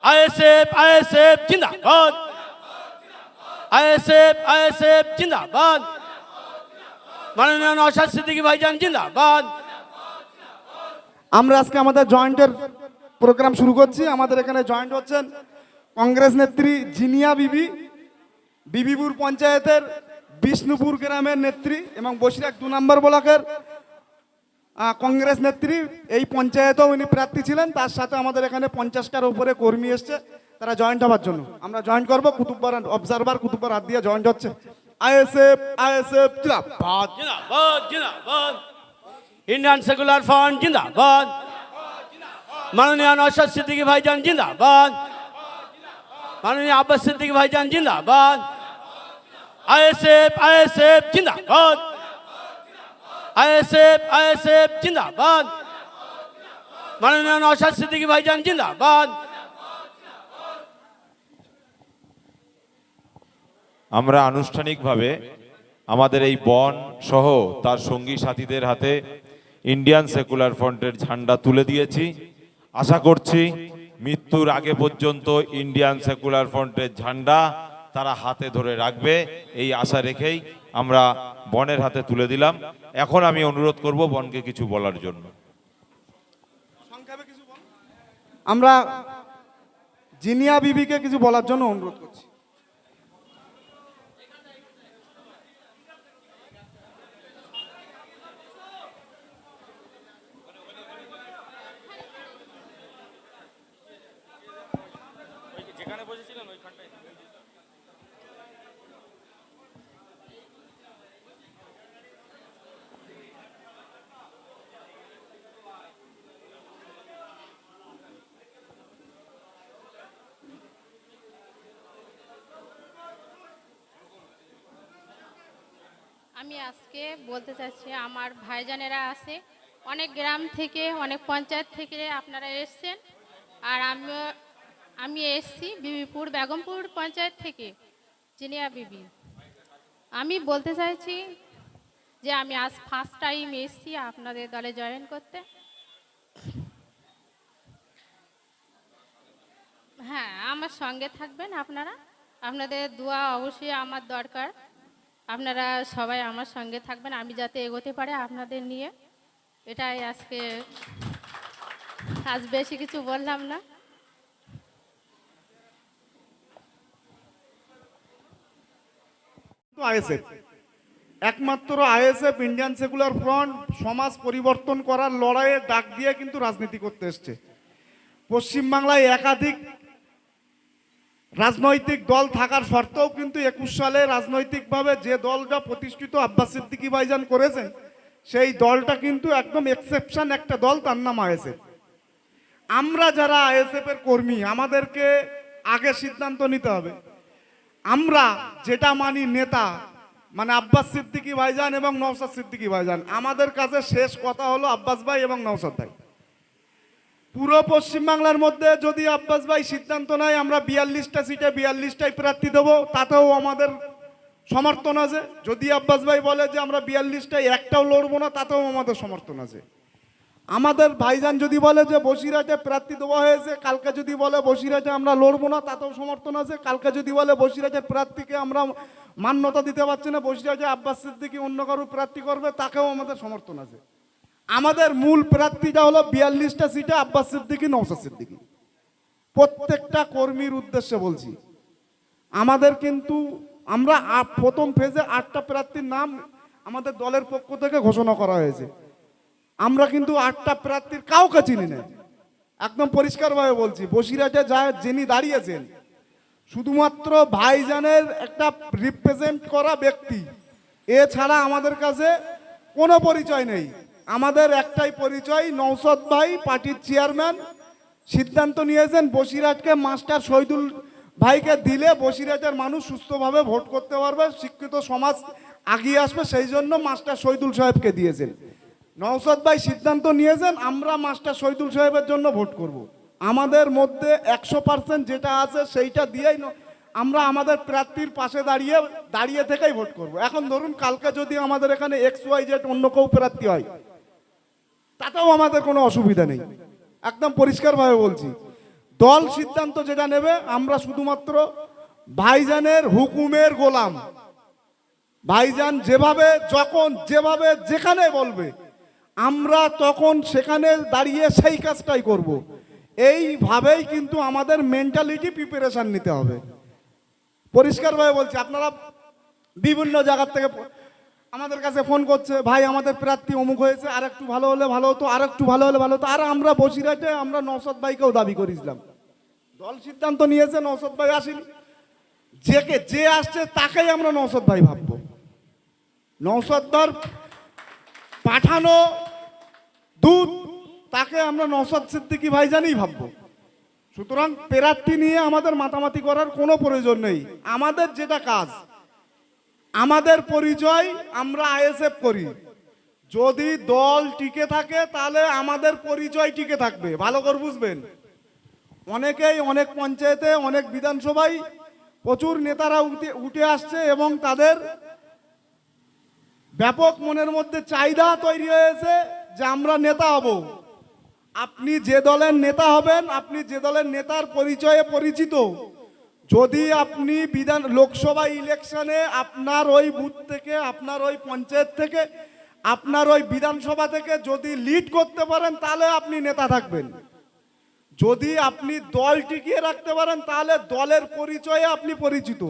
ISF জিন্দাবাদ। ISF জিন্দাবাদ। মাননীয় নওশাদ সিদ্দিকী ভাইজান জিন্দাবাদ। আমরা আজকে আমাদের জয়েন্টের প্রোগ্রাম শুরু করছি। আমাদের এখানে জয়েন্ট হচ্ছেন কংগ্রেস নেত্রী জিনিয়া বিবি, বিবিপুর পঞ্চায়েতের বিষ্ণুপুর গ্রামের নেত্রী এবং বসিরহাট 2 নম্বর ব্লকের কংগ্রেস নেত্রী। এই পঞ্চায়েতেও উনি প্রার্থী ছিলেন। তার সাথে আমাদের এখানে 50টার উপরে কর্মী এসছে তারা জয়েন্ট হওয়ার জন্য। আমরা জয়েন্ট করবো। কুতুববার অবজারভার কুতুববার হাত দিয়ে জয়েন্ট হচ্ছে। আইএসএফ জিন্দাবাদ। জিন্দাবাদ জিন্দাবাদ। ইন্ডিয়ান সেকুলার ফ্রন্ট জিন্দাবাদ। মাননীয় নওশাদ সিদ্দিকী ভাইজান জিন্দাবাদ। মাননীয় আব্বাস সিদ্দিকী ভাইজান জিন্দাবাদ। আইএসএফ জিন্দাবাদ। আইএসএফ জিন্দাবাদ। মাননীয় নওশাদ সিদ্দিকী ভাইজান জিন্দাবাদ। আমরা আনুষ্ঠানিকভাবে আমাদের এই বন সহ তার সঙ্গী সাথীদের হাতে ইন্ডিয়ান সেকুলার ফ্রন্টের ঝান্ডা তুলে দিয়েছি। আশা করছি মৃত্যুর আগে পর্যন্ত ইন্ডিয়ান সেকুলার ফ্রন্টের ঝান্ডা তারা হাতে ধরে রাখবে, এই আশা রেখেই আমরা বনের হাতে তুলে দিলাম। এখন আমি অনুরোধ করব বনকে কিছু বলার জন্য। আমরা জিনিয়া বিবিকে কিছু বলার জন্য অনুরোধ করছি। আমি আজকে বলতে চাচ্ছি, আমার ভাইজানেরা আছে অনেক গ্রাম থেকে, অনেক পঞ্চায়েত থেকে আপনারা এসছেন। আর আমি এসছি বিবিপুর বেগমপুর পঞ্চায়েত থেকে, জিনিয়া বিবি। আমি বলতে চাইছি যে আমি আজ ফার্স্ট টাইম এসছি আপনাদের দলে জয়েন করতে। হ্যাঁ, আমার সঙ্গে থাকবেন আপনারা। আপনাদের দোয়া অবশ্যই আমার দরকার। আপনারা সবাই আমার সঙ্গে থাকবেন, আমি যাতে এগোতে পারে আপনাদের নিয়ে। এটাই আজ বেশি কিছু বললাম না। আইএসএফ একমাত্র আইএসএফ ইন্ডিয়ান সেকুলার ফ্রন্ট সমাজ পরিবর্তন করার লড়াইয়ে ডাক দিয়ে কিন্তু রাজনীতি করতে এসছে। পশ্চিমবাংলায় একাধিক রাজনৈতিক দল থাকার সত্ত্বেও কিন্তু 21 সালে রাজনৈতিকভাবে যে দলটা প্রতিষ্ঠিত আব্বাস সিদ্দিকী ভাইজান করেছেন, সেই দলটা কিন্তু একদম এক্সেপশন একটা দল, তার নাম আইএসএফ। আমরা যারা আইএসএফ এর কর্মী, আমাদেরকে আগে সিদ্ধান্ত নিতে হবে। আমরা যেটা মানি নেতা মানে আব্বাস সিদ্দিকী ভাইজান এবং নওশাদ সিদ্দিকী ভাইজান, আমাদের কাছে শেষ কথা হলো আব্বাস ভাই এবং নওশাদ ভাই। পুরো পশ্চিমবাংলার মধ্যে যদি আব্বাস ভাই সিদ্ধান্ত নেয় আমরা 42টা সিটে 42টাই প্রার্থী দেবো, তাতেও আমাদের সমর্থন আছে। যদি আব্বাস ভাই বলে যে আমরা 42টাই একটাও লড়বো না, তাতেও আমাদের সমর্থন আছে। আমাদের ভাইজান যদি বলে যে বসিরহাটে প্রার্থী দেওয়া হয়েছে, কালকে যদি বলে বসিরহাটে আমরা লড়বো না, তাতেও সমর্থন আছে। কালকে যদি বলে বসিরহাটের প্রার্থীকে আমরা মান্যতা দিতে পারছি না, বসিরহাটে আব্বাস সিদ্দিকী অন্য কারো প্রার্থী করবে, তাকেও আমাদের সমর্থন আছে। আমাদের মূল প্রার্থীটা হলো 42টা সিটে আব্বাস সিদ্দিকী, নওশাদ সিদ্দিকী। প্রত্যেকটা কর্মীর উদ্দেশ্যে বলছি, আমাদের কিন্তু আমরা প্রথম ফেজে 8টা প্রার্থীর নাম আমাদের দলের পক্ষ থেকে ঘোষণা করা হয়েছে। আমরা কিন্তু 8টা প্রার্থীর কাউকে চিনি না, একদম পরিষ্কারভাবে বলছি। বসিরহাটে যিনি দাঁড়িয়েছেন শুধুমাত্র ভাইজানের একটা রিপ্রেজেন্ট করা ব্যক্তি, এছাড়া আমাদের কাছে কোনো পরিচয় নেই। আমাদের একটাই পরিচয়, নওশাদ ভাই পার্টির চেয়ারম্যান সিদ্ধান্ত নিয়েছেন বসিরহাটকে মাস্টার শহীদুল ভাইকে দিলে বসিরহাটের মানুষ সুস্থভাবে ভোট করতে পারবে, শিক্ষিত সমাজ আগিয়ে আসবে, সেই জন্য মাস্টার শহীদুল সাহেবকে দিয়েছেন। নওশাদ ভাই সিদ্ধান্ত নিয়েছেন আমরা মাস্টার শহীদুল সাহেবের জন্য ভোট করব। আমাদের মধ্যে 100% যেটা আছে সেইটা দিয়েই আমরা আমাদের প্রার্থীর পাশে দাঁড়িয়ে থেকেই ভোট করব। এখন ধরুন কালকে যদি আমাদের এখানে XYZ অন্য কেউ প্রার্থী হয়, তাতেও আমাদের কোনো অসুবিধা নেই, একদম পরিষ্কারভাবে বলছি। দল সিদ্ধান্ত যেটা নেবে, আমরা শুধুমাত্র ভাইজানের হুকুমের গোলাম। ভাইজান যেভাবে, যখন, যেভাবে, যেখানে বলবে আমরা তখন সেখানে দাঁড়িয়ে সেই কাজটাই করব। এইভাবেই কিন্তু আমাদের মেন্টালিটি প্রিপারেশন নিতে হবে। পরিষ্কারভাবে বলছি, আপনারা বিভিন্ন জায়গার থেকে আমাদের কাছে ফোন করছে, ভাই আমাদের প্রার্থী অমুক হয়েছে, আর একটু ভালো হলে ভালো হতো, আর একটু ভালো হলে ভালো হতো। আর আমরা বসিরহাটে আমরা নওশাদ ভাইকেও দাবি করেছিলাম, দল সিদ্ধান্ত নিয়েছে, নওশাদ ভাই আসেনি, যে আসছে তাকেই আমরা নওশাদ ভাই ভাববো। নওশাদ দার পাঠানো দূত, তাকে আমরা নওশাদ সিদ্দিকী ভাইজানই ভাববো। সুতরাং প্রার্থী নিয়ে আমাদের মাতামাতি করার কোনো প্রয়োজন নেই। আমাদের যেটা কাজ, আমাদের পরিচয়, আমরা আইএসএফ করি। যদি দল টিকে থাকে তাহলে আমাদের পরিচয় টিকে থাকবে। ভালো করে বুঝবেন, অনেকেই অনেক পঞ্চায়েতে, অনেক বিধানসভায় প্রচুর নেতারা উঠে আসছে এবং তাদের ব্যাপক মনের মধ্যে চাহিদা তৈরি হয়েছে যে আমরা নেতা হব। আপনি যে দলের নেতা হবেন, আপনি যে দলের নেতার পরিচয়ে পরিচিত, যদি আপনি লোকসভা ইলেকশনে আপনার ওই বুথ থেকে, আপনার ওই পঞ্চায়েত থেকে, আপনার ওই বিধানসভা থেকে যদি লিড করতে পারেন তাহলে আপনি নেতা থাকবেন। যদি আপনি দল টিকিয়ে রাখতে পারেন তাহলে দলের পরিচয়ে আপনি পরিচিত।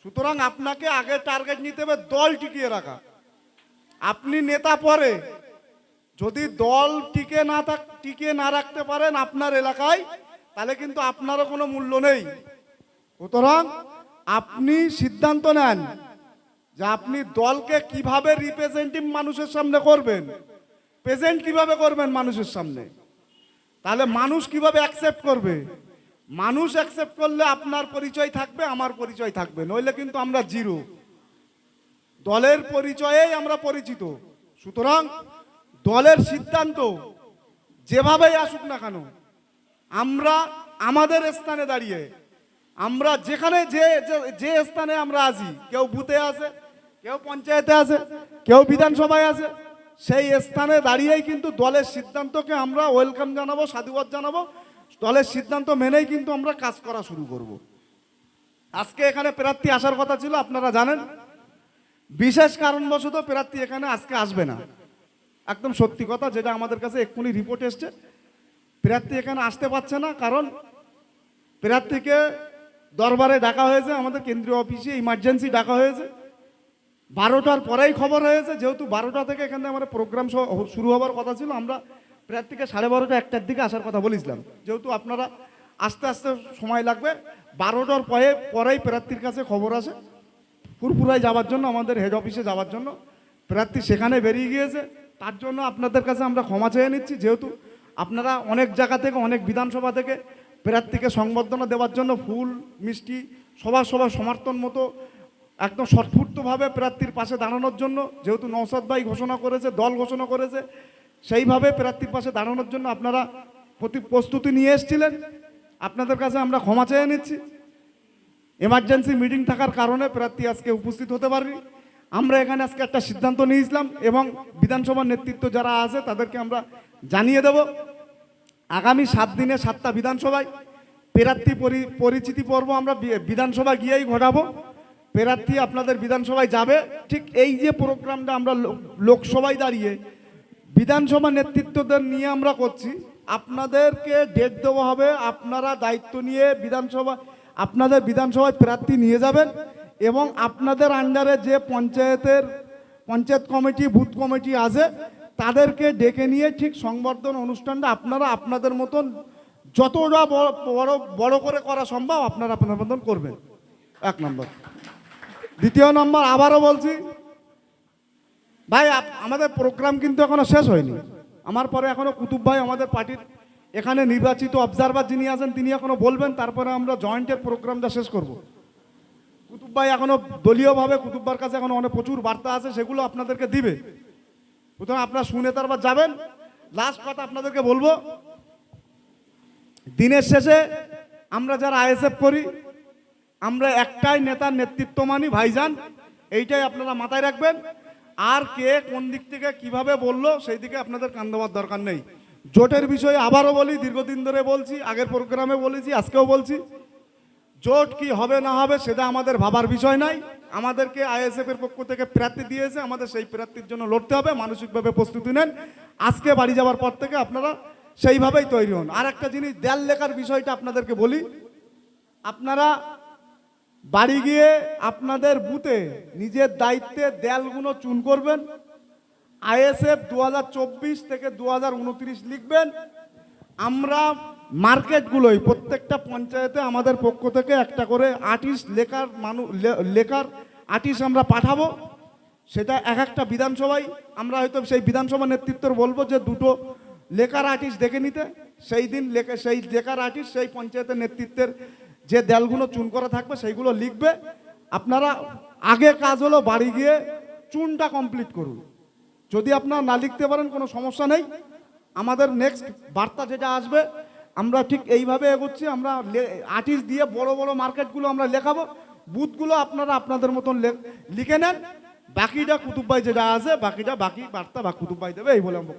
সুতরাং আপনাকে আগে টার্গেট নিতে হবে দল টিকিয়ে রাখা। আপনি নেতা পরে, যদি দল টিকে না রাখতে পারেন আপনার এলাকায়, তাহলে কিন্তু আপনারও কোনো মূল্য নেই। সুতরাং আপনি সিদ্ধান্ত নেন যে আপনি দলকে কিভাবে রিপ্রেজেন্টেটিভ মানুষের সামনে করবেন, প্রেজেন্ট কিভাবে করবেন মানুষের সামনে, তাহলে মানুষ কিভাবে অ্যাকসেপ্ট করবে। মানুষ অ্যাকসেপ্ট করলে আপনার পরিচয় থাকবে, আমার পরিচয় থাকবে, নইলে কিন্তু আমরা জিরো। দলের পরিচয়েই আমরা পরিচিত। সুতরাং দলের সিদ্ধান্ত যেভাবেই আসুক না কেন, আমরা আমাদের স্থানে দাঁড়িয়ে, আমরা যেখানে যে স্থানে আমরা আছি, কেউ বুথে আছে, কেউ পঞ্চায়েতে আছে, কেউ বিধানসভায় আছে, সেই স্থানে দাঁড়িয়েই কিন্তু দলের সিদ্ধান্তকে আমরা ওয়েলকাম জানাবো, সাধুবাদ জানাবো। দলের সিদ্ধান্ত মেনেই কিন্তু আমরা কাজ করা শুরু করব। আজকে এখানে প্রার্থী আসার কথা ছিল, আপনারা জানেন বিশেষ কারণবশত প্রার্থী এখানে আজকে আসবে না। একদম সত্যি কথা, যেটা আমাদের কাছে এক্ষুনি রিপোর্ট এসছে, প্রার্থী এখানে আসতে পারছে না। কারণ প্রার্থীকে দরবারে ডাকা হয়েছে, আমাদের কেন্দ্রীয় অফিসে ইমার্জেন্সি ডাকা হয়েছে। 12টার পরেই খবর হয়েছে, যেহেতু 12টা থেকে এখানে আমাদের প্রোগ্রাম শুরু হওয়ার কথা ছিল। আমরা প্রার্থীকে 12:30 1টার দিকে আসার কথা বলেছিলাম, যেহেতু আপনারা আস্তে আস্তে সময় লাগবে। 12টার পরেই প্রার্থীর কাছে খবর আসে ফুরফুরায় যাওয়ার জন্য, আমাদের হেড অফিসে যাওয়ার জন্য। প্রার্থী সেখানে বেরিয়ে গিয়েছে, তার জন্য আপনাদের কাছে আমরা ক্ষমা চেয়ে নিচ্ছি। যেহেতু আপনারা অনেক জায়গা থেকে, অনেক বিধানসভা থেকে প্রার্থীকে সংবর্ধনা দেওয়ার জন্য ফুল মিষ্টি সবার সমর্থন মতো একদম স্বতঃস্ফূর্তভাবে প্রার্থীর পাশে দাঁড়ানোর জন্য, যেহেতু নওশাদ ভাই ঘোষণা করেছে, দল ঘোষণা করেছে, সেইভাবে প্রার্থীর পাশে দাঁড়ানোর জন্য আপনারা প্রস্তুতি নিয়ে এসেছিলেন। আপনাদের কাছে আমরা ক্ষমা চেয়ে নিচ্ছি। এমার্জেন্সি মিটিং থাকার কারণে প্রার্থী আজকে উপস্থিত হতে পারেনি। আমরা এখানে আজকে একটা সিদ্ধান্ত নিয়েছিলাম এবং বিধানসভার নেতৃত্ব যারা আছে তাদেরকে আমরা জানিয়ে দেব, আগামী 7 দিনে 7টা বিধানসভায় প্রার্থী পরিচিতি পর্ব আমরা বিধানসভা গিয়েই ঘটাবো। প্রার্থী আপনাদের বিধানসভায় যাবে। ঠিক এই যে প্রোগ্রামটা আমরা লোকসভায় দাঁড়িয়ে বিধানসভা নেতৃত্বদের নিয়ে আমরা করছি, আপনাদেরকে ডেট দেওয়া হবে, আপনারা দায়িত্ব নিয়ে আপনাদের বিধানসভায় প্রার্থী নিয়ে যাবেন এবং আপনাদের আন্ডারে যে পঞ্চায়েত কমিটি, বুথ কমিটি আছে, তাদেরকে ডেকে নিয়ে ঠিক সংবর্ধনা অনুষ্ঠানটা আপনারা আপনাদের মতন যতটা বড় করে করা সম্ভব আপনারা আপনাদের মতন করবেন। 1 নম্বর। দ্বিতীয় নম্বর, আবারও বলছি ভাই, আমাদের প্রোগ্রাম কিন্তু এখনো শেষ হয়নি। আমার পরে এখনো কুতুব ভাই, আমাদের পার্টির এখানে নির্বাচিত অবজারভার যিনি আছেন, তিনি এখনো বলবেন, তারপরে আমরা জয়েন্টের প্রোগ্রামটা শেষ করব। কুতুব ভাই এখনো দলীয়ভাবে, কুতুব ভাইয়ের কাছে এখনো অনেক প্রচুর বার্তা আছে, সেগুলো আপনাদেরকে দিবে। সুতরাং আপনারা শুনে তারপর যাবেন। লাস্ট কথা আপনাদেরকে বলবো, দিনের শেষে আমরা যারা আইএসএফ করি, আমরা একটাই নেতার নেতৃত্ব মানি, ভাইজান। এইটাই আপনারা মাথায় রাখবেন। আর কে কোন দিক থেকে কিভাবে বললো সেই দিকে আপনাদের কান দেওয়ার দরকার নেই। জোটের বিষয়ে আবারও বলি, দীর্ঘদিন ধরে বলছি, আগের প্রোগ্রামে বলেছি, আজকেও বলছি, জোট কি হবে না হবে সেটা আমাদের ভাবার বিষয় নাই। আমাদেরকে আইএসএফ এর পক্ষ থেকে প্রার্থী দিয়েছে, আমাদের সেই প্রার্থীর জন্য লড়তে হবে। মানসিকভাবে প্রস্তুতি নেন, আজকে বাড়ি যাওয়ার পর থেকে আপনারা সেইভাবেই তৈরি হন। আর একটা জিনিস, দেয়াল লেখার বিষয়টা আপনাদেরকে বলি, আপনারা বাড়ি গিয়ে আপনাদের বুথে নিজের দায়িত্বে দেয়ালগুলো চুন করবেন। আইএসএফ 2024 থেকে 2029 লিখবেন। আমরা মার্কেটগুলোই প্রত্যেকটা পঞ্চায়েতে আমাদের পক্ষ থেকে একটা করে আর্টিস্ট লেখার আর্টিস্ট আমরা পাঠাবো। সেটা এক একটা বিধানসভায় আমরা হয়তো সেই বিধানসভা নেতৃত্বর বলবো যে দুটো লেখার আর্টিস্ট দেখে নিতে। সেই দিন সেই লেখার আর্টিস্ট সেই পঞ্চায়েতের নেতৃত্বের যে দেয়ালগুলো চুন করা থাকবে সেইগুলো লিখবে। আপনারা আগে কাজ হলো বাড়ি গিয়ে চুনটা কমপ্লিট করুন। যদি আপনারা না লিখতে পারেন কোনো সমস্যা নেই, আমাদের নেক্সট বার্তা যেটা আসবে আমরা ঠিক এইভাবে এগোচ্ছি। আমরা আর্টিস্ট দিয়ে বড় বড় মার্কেটগুলো আমরা লেখাবো, বুথগুলো আপনারা আপনাদের মতন লিখে নেন। বাকিটা কুতুব ভাই যেটা আছে, বাকি বার্তা বা কুতুব ভাই দেবে, এই বলে আমি বক্তব্য